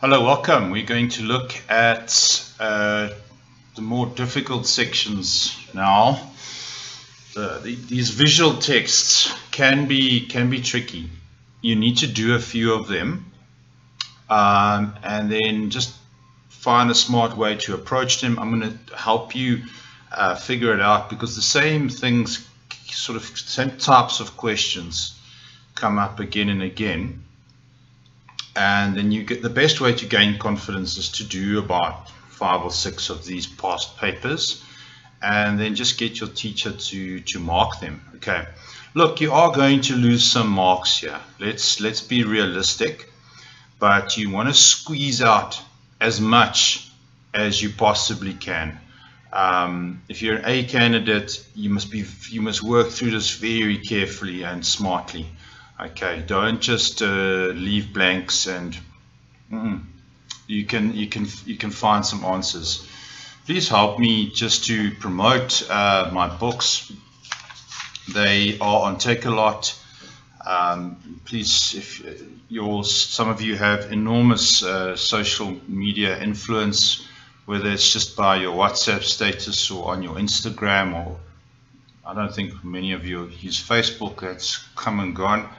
Hello, welcome. We're going to look at the more difficult sections now. These visual texts can be tricky. You need to do a few of them and then just find a smart way to approach them. I'm going to help you figure it out, because the same things, same types of questions come up again and again. And then you get the best way to gain confidence is to do about 5 or 6 of these past papers, and then just get your teacher to mark them. Okay, look, you are going to lose some marks here. Let's be realistic, but you want to squeeze out as much as you possibly can. If you're an A candidate, you must work through this very carefully and smartly. Okay, don't just leave blanks, and you can find some answers. Please help me just to promote my books. They are on Takealot. Please, if some of you have enormous social media influence, whether it's just by your WhatsApp status or on your Instagram, or I don't think many of you use Facebook. That's come and gone.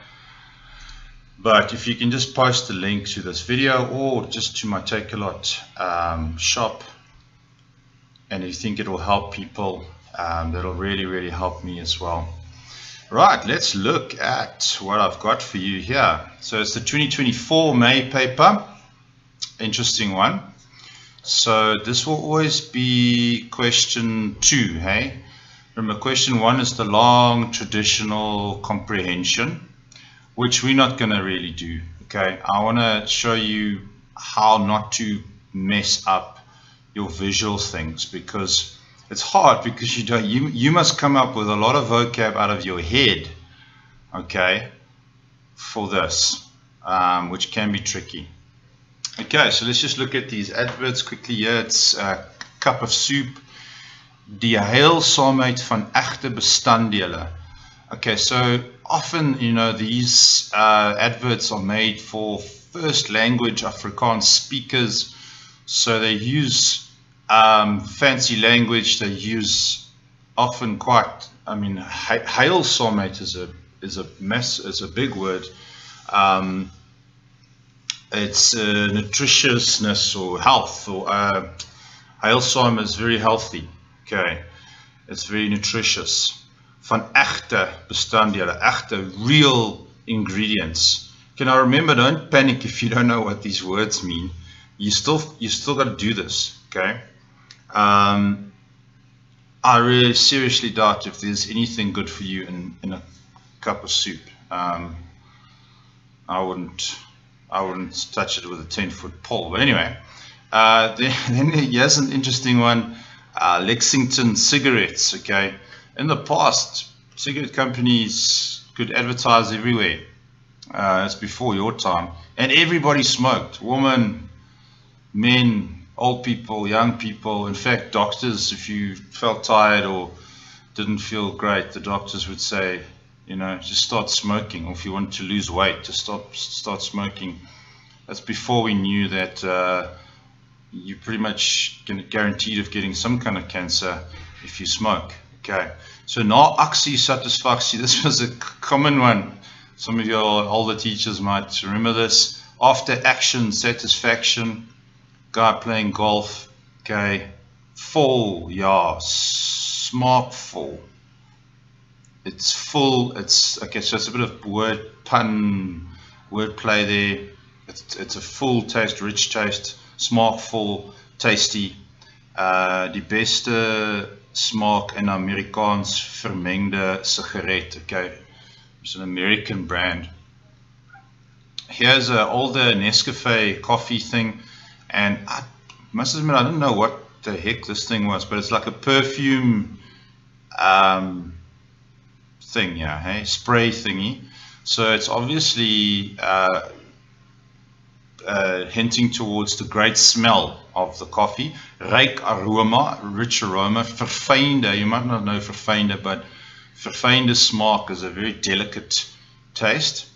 But if you can just post the link to this video or just to my Takealot shop, and if you think it will help people, that'll really help me as well. Right, let's look at what I've got for you here. So it's the 2024 May paper. Interesting one. So this will always be question 2, hey? Remember, question 1 is the long traditional comprehension, which we're not going to really do. Okay, I want to show you how not to mess up your visual things, because it's hard, because you must come up with a lot of vocab out of your head, okay, for this, which can be tricky. Okay, so let's just look at these adverts quickly here. It's a cup of soup, die heilsaamheid van egte bestanddele. Okay, so often, these adverts are made for first language Afrikaans speakers, so they use fancy language. They use often quite, heilsaamheid is a big word. It's nutritiousness or health, or heilsaam is very healthy. Okay, it's very nutritious. Van egte bestanddele, egte, real ingredients. Okay, now remember, don't panic if you don't know what these words mean. You still got to do this. Okay. I really seriously doubt if there's anything good for you in a cup of soup. I wouldn't touch it with a 10-foot pole. But anyway, then here's an interesting one. Lexington cigarettes. Okay. In the past, cigarette companies could advertise everywhere. It's before your time. And everybody smoked. Women, men, old people, young people. In fact, doctors, if you felt tired or didn't feel great, the doctors would say, just start smoking. Or if you want to lose weight, just start smoking. That's before we knew that you're pretty much guaranteed of getting some kind of cancer if you smoke. Okay, so na aksie satisfaksie, this was a common one. Some of your older teachers might remember this. After action satisfaction, guy playing golf. Okay, full, yeah, smaakvol. It's full. It's okay. So it's a bit of word play there. It's a full taste, rich taste, smaakvol, tasty. Die beste smaak in Amerikaans vermengde sigaret. Okay, it's an American brand. Here's an older Nescafe coffee thing, and I must admit, I didn't know what the heck this thing was, but it's like a perfume thing, yeah, hey, spray thingy. So it's obviously hinting towards the great smell of the coffee. Ryk aroma, rich aroma. Verfijnde, you might not know verfijnde, but verfijnde smaak is a very delicate taste.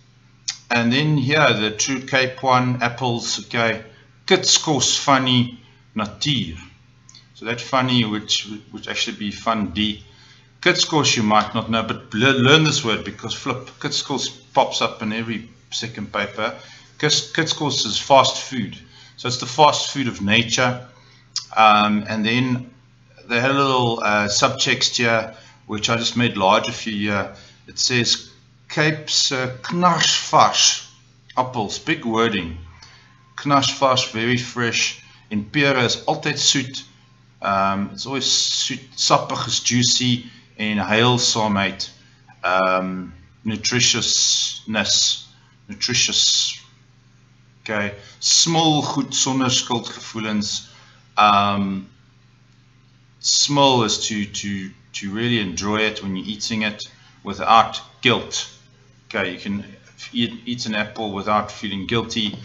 And then here, the True Cape one, apples, okay, kids kos van die natuur. So that funny would actually be fun D. Kids kos you might not know, but learn this word because flip, kids kos pops up in every second paper. Kids kos is fast food. So it's the fast food of nature. And then they had a little subtext here, which I just made larger for you here. It says Cape's knarsvars apples, big wording. Knarsvars, very fresh. En pere is altyd soet. It's always soet, sappig is juicy en heilsaamheid. Nutritious. Okay, smil goed sonder skuldgevoelens. Smil is to really enjoy it when you're eating it without guilt. Okay, you can eat an apple without feeling guilty.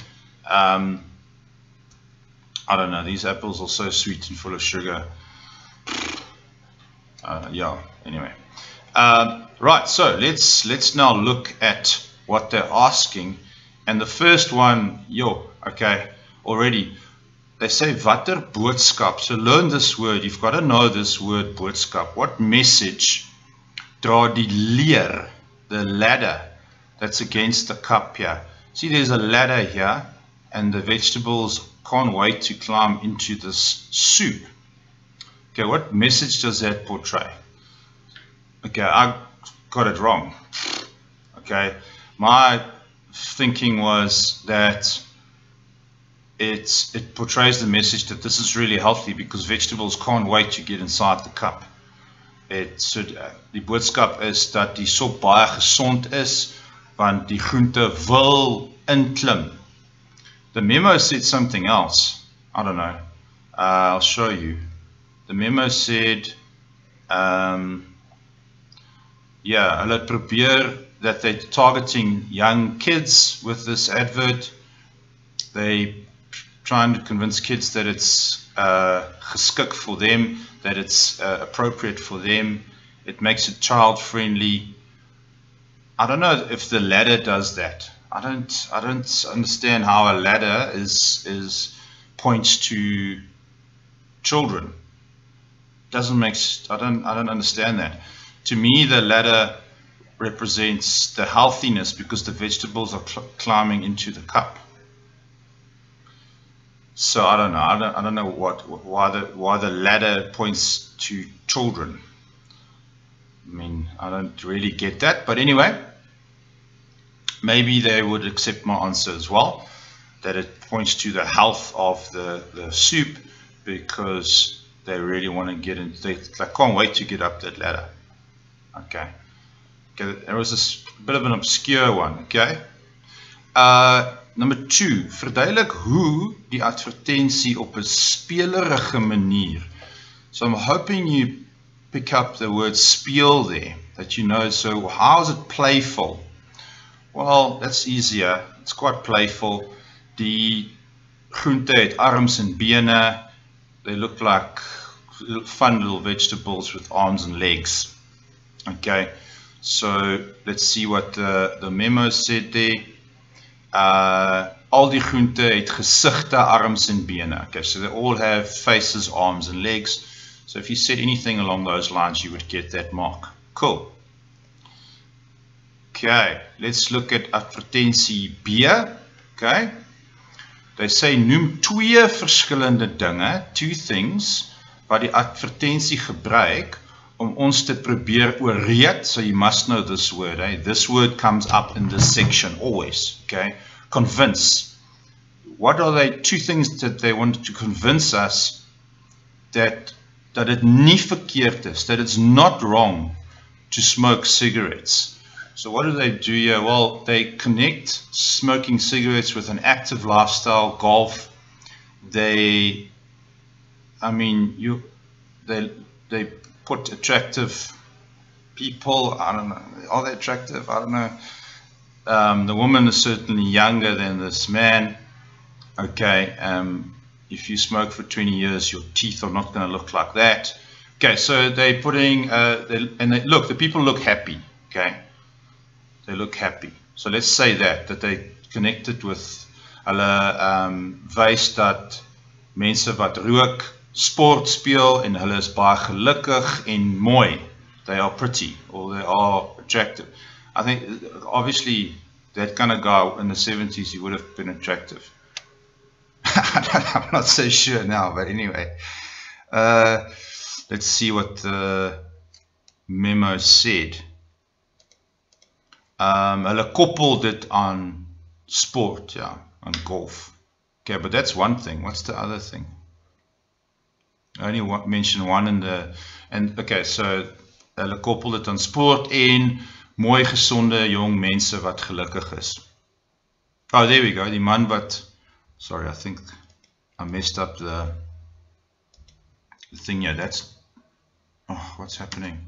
I don't know, these apples are so sweet and full of sugar. Yeah, anyway. Right, so let's now look at what they're asking. And the first one, okay, already. They say watter boodskap. So learn this word. You've got to know this word boodskap. What message dra die leer, the ladder that's against the cup here? See, there's a ladder here, and the vegetables can't wait to climb into this soup. Okay, what message does that portray? Okay, I got it wrong. Okay, my thinking was that it portrays the message that this is really healthy because vegetables can't wait to get inside the cup. Die boodskap is dat die sop baie gesond is want die groente wil inklim. The memo said something else. I don't know. I'll show you. The memo said, hulle probeer that they're targeting young kids with this advert. They trying to convince kids that it's geskik for them, that it's appropriate for them. It makes it child friendly. I don't know if the ladder does that. I don't understand how a ladder points to children. Doesn't make. I don't understand that. To me, the ladder represents the healthiness because the vegetables are climbing into the cup. So I don't know. I don't know why the ladder points to children. I mean, I don't really get that. But anyway, maybe they would accept my answer as well, that it points to the health of the soup because they really want to get in. They can't wait to get up that ladder. Okay. There was a bit of an obscure one. Okay. Number 2, verduidelik hoe die advertensie op 'n spelerige manier. So I'm hoping you pick up the word speel there, that you know. So how is it playful? Well, that's easier. It's quite playful. Die groente het arms and bene. They look like fun little vegetables with arms and legs. Okay, so let's see what the memo said there. Al die groente het gesigte, arms en bene. Okay, so they all have faces, arms and legs. So if you said anything along those lines, you would get that mark. Cool. Okay, let's look at advertensie B. Okay, they say noem 2 verskillende dinge, 2 things, wat die advertensie gebruik om ons te probeer oorreed. So you must know this word. This word comes up in this section always. Okay, convince. What are they 2 things that they want to convince us that it nie verkeerd is, that it's not wrong to smoke cigarettes? So what do they do here? Well, they connect smoking cigarettes with an active lifestyle, golf. They put attractive people. I don't know. Are they attractive? I don't know. The woman is certainly younger than this man. Okay. If you smoke for 20 years, your teeth are not going to look like that. Okay. So they're putting, look, the people look happy. Okay. They look happy. So let's say that they connected with Hulle wys dat mense wat rook sport speel en hulle is baie gelukkig en mooi. They are pretty or they are attractive. I think obviously that kind of guy in the 70s, he would have been attractive. I'm not so sure now, but anyway. Let's see what the memo said. Hulle koppel dit aan sport, yeah, on golf. Okay, but that's one thing. What's the other thing? I only mentioned one in the, and okay, so hulle koppel dit aan sport en mooi gesonde jong mense wat gelukkig is. Oh, there we go. Die man wat, sorry, I think I messed up the thing here. That's, oh, what's happening?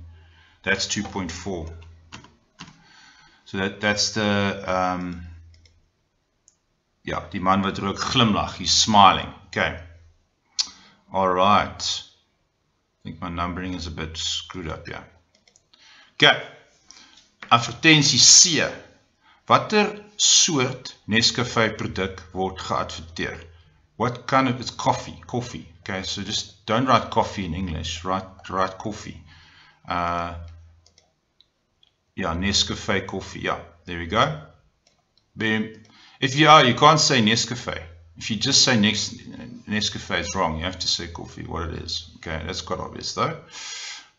That's 2.4. So that's the, yeah, die man wat rook glimlach, he's smiling. Okay. All right. I think my numbering is a bit screwed up, yeah. Okay. Advertensie C. Watter soort Nescafé produk word geadverteer? What kind of, it's coffee. Okay, so just don't write coffee in English, write coffee. Yeah, Nescafé coffee, yeah, there we go. Boom. If you can't say Nescafé. If you just say Nescafé, it's wrong. You have to say coffee, what it is. Okay, that's quite obvious though.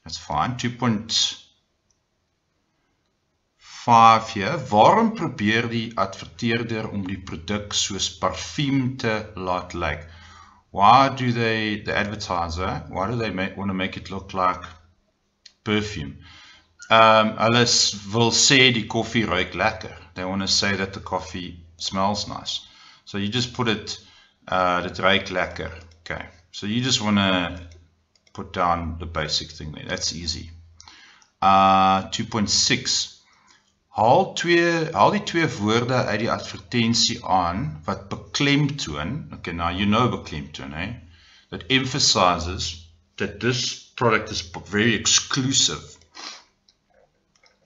That's fine. 2.5 here. Waarom probeer die adverteerder om die produk soos parfuum te laat lyk? Why do the advertiser, why do they want to make it look like perfume? Hulle wil sê die koffie ruik lekker. They want to say that the coffee smells nice. So you just put it, dit ruik lekker. Okay, so you just want to put down the basic thing there. That's easy. 2.6. Haal die twee woorde uit die advertensie aan wat beklemtoon. Okay, now you know beklemtoon, eh? That emphasizes that this product is very exclusive.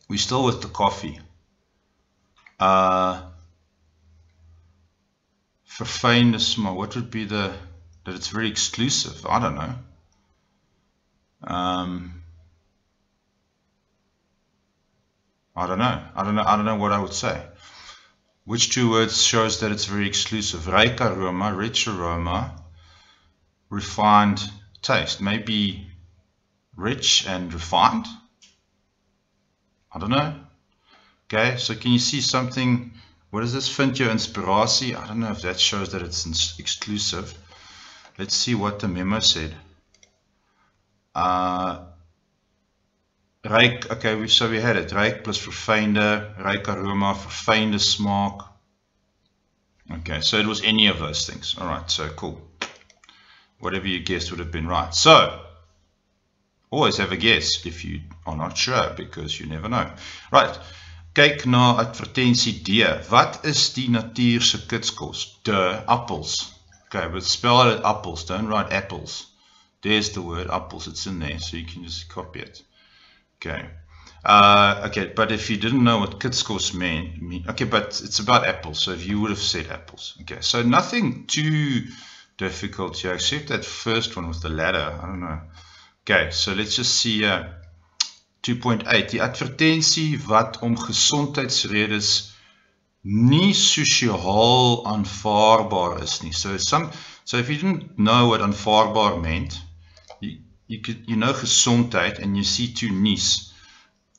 We're still with the coffee. Verfijnde smaak. What would be that it's very exclusive? I don't know. I don't know what I would say. Which two words shows that it's very exclusive? Ryk aroma, rich aroma, refined taste. Maybe rich and refined? I don't know. Okay, so can you see something? What is this? Vind jou inspirasie? I don't know if that shows that it's exclusive. Let's see what the memo said. Ryk, okay, so we had it. Ryk plus verfijnde, ryk aroma, verfijnde smaak. Okay, so it was any of those things. Alright, so cool. Whatever you guessed would have been right. So, always have a guess if you are not sure, because you never know. Right, kyk na advertensie D. Wat is die natuurse kitskos? De appels. Okay, but spell it apples, don't write apples. There's the word apples, it's in there, so you can just copy it. Okay. Okay, but if you didn't know what kitskos mean, okay, but it's about apples, so if you would have said apples. Okay, so nothing too difficult here, except that first one with the ladder, I don't know. Okay, so let's just see 2.8. Die advertensie wat om gesondheidsredes nie sosiaal aanvaarbaar is nie. So if you didn't know what aanvaarbaar meant, you know gesondheid and you see two nies.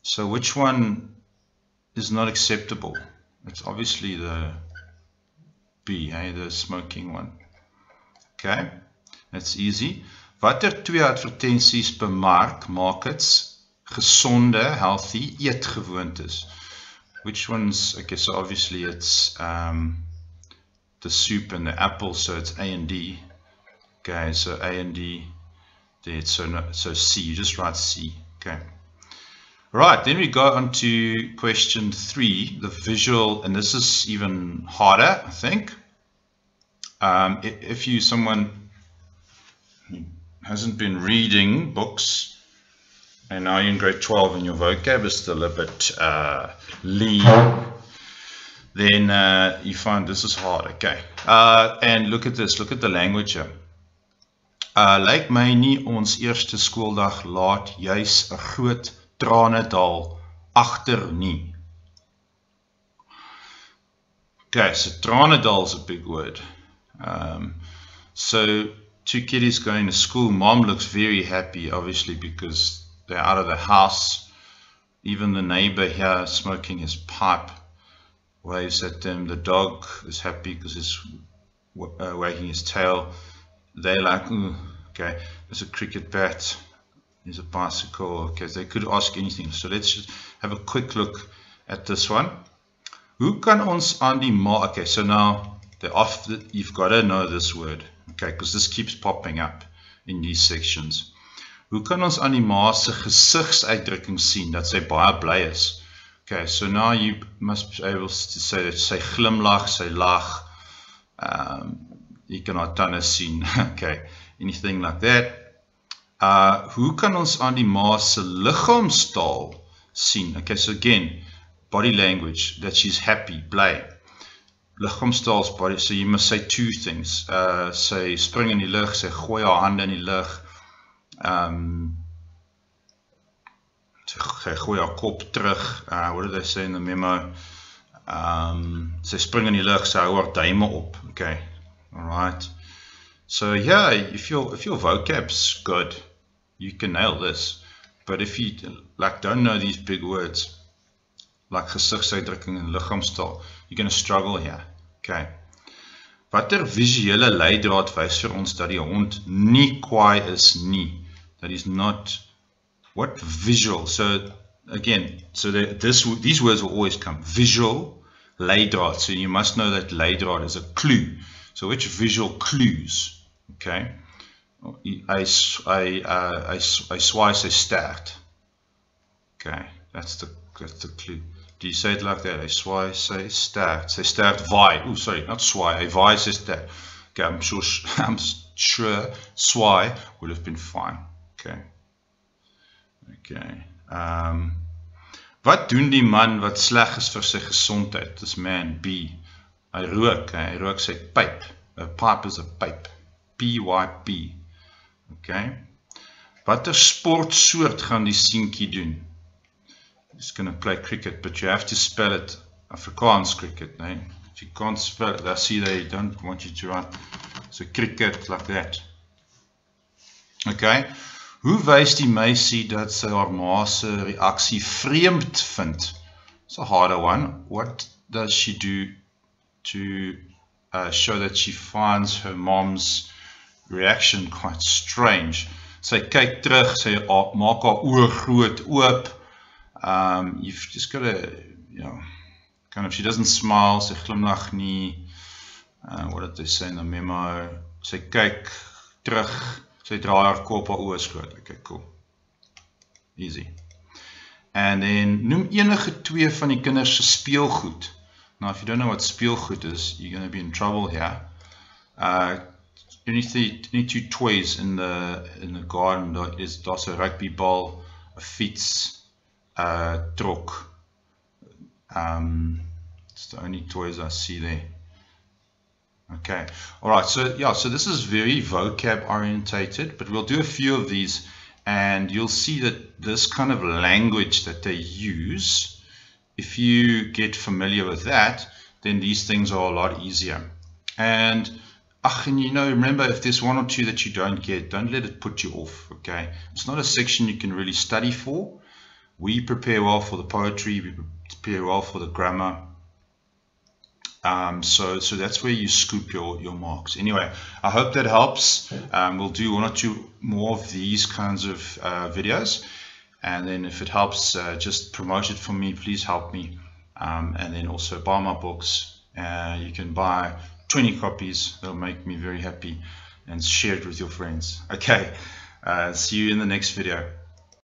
So which one is not acceptable? It's obviously the B, the smoking one. Okay, that's easy. Watter twee advertensies bemark markets gesonde, healthy eetgewoontes? Which ones? Okay, so obviously it's the soup and the apple, so it's A and D. Okay, so A and D. There, so C, you just write C. Okay. Right, then we go on to question 3, the visual, and this is even harder, I think. If you someone who hasn't been reading books, and now you're in grade 12 and your vocab is still a bit lean, then you find this is hard. Okay, and look at this, look at the language here. Lyk my nie ons eerste skooldag laat juis 'n groot tranedal agter nie. Okay, so tranedal is a big word. So two kiddies going to school. Mom looks very happy, obviously, because they're out of the house. Even the neighbor here smoking his pipe waves at them. The dog is happy because he's wagging his tail. They're like, ooh, okay, there's a cricket bat, there's a bicycle. Okay, they could ask anything. So let's just have a quick look at this one. Hoe kan ons aan die ma? Okay, so now you've got to know this word, okay, because this keeps popping up in these sections. Hoe kan ons aan die ma se gesigsuitdrukking sien dat sy baie bly is? Okay, so now you must be able to say that sy glimlag, sy lag. You can haar tande sien, okay, anything like that. Hoe kan ons aan die ma se liggaamstaal sien? Okay, so again, body language, that she's happy, bly. Liggaamstaal body, so you must say two things. Sy spring in die lug, sy gooi haar hande in die lug. Sy gooi haar kop terug. What did they say in the memo? Sy spring in die lug, sy hou haar duime op. Okay, alright. So yeah, if your vocab's good, you can nail this. But if you like don't know these big words, like gesigsuitdrukking en liggaamstaal, you're going to struggle here. Okay. Watter visuele leidraad wys vir ons dat die hond nie kwaai is nie? That is not what visual. So again, so these words will always come. Visual, leidraad. So you must know that leidraad is a clue. So which visual clues? Okay. I swaai sy stert. Okay, that's the clue. Do you say it like that? I swaai sy stert. Sy stert vaai. Oh, sorry, not swaai. I vaai sy stert. Okay, I'm sure swaai would have been fine. Okay. Okay. Wat doen die man wat sleg is vir sy gesondheid? This man, B. Hy rook. Hy rook sy pyp. A pipe is a pipe. P-Y-P. Okay. Watter sportsoort gaan die seentjie doen? He's going to play cricket, but you have to spell it Afrikaans cricket. No? If you can't spell it, I see they don't want you to write. So cricket like that. Okay. Hoe wys die meisie dat sy haar ma se reaksie vreemd vind? It's a harder one. What does she do to show that she finds her mom's reaction quite strange? Sy kyk terug, sy maak haar oë groot oop. You've just got to, you know, kind of, she doesn't smile, sy glimlag nie. What did they say in the memo? Sy kyk terug, sy draai haar kop, haar oë is groot. Okay, cool. Easy. And then, noem enige twee van die kinders se speelgoed. Now, if you don't know what speelgoed is, you're going to be in trouble here. Any two toys in the garden, there's a rugby ball, a fiets, trok. It's the only toys I see there. Okay, alright, so yeah, so this is very vocab orientated, but we'll do a few of these and you'll see that this kind of language that they use, if you get familiar with that, then these things are a lot easier. And you know, remember, if there's one or two that you don't get, don't let it put you off, okay? It's not a section you can really study for. We prepare well for the poetry, we prepare well for the grammar. So that's where you scoop your marks. Anyway, I hope that helps. We'll do one or two more of these kinds of videos. And then if it helps, just promote it for me, please help me. And then also buy my books. You can buy 20 copies, that'll make me very happy, and share it with your friends. Okay, see you in the next video.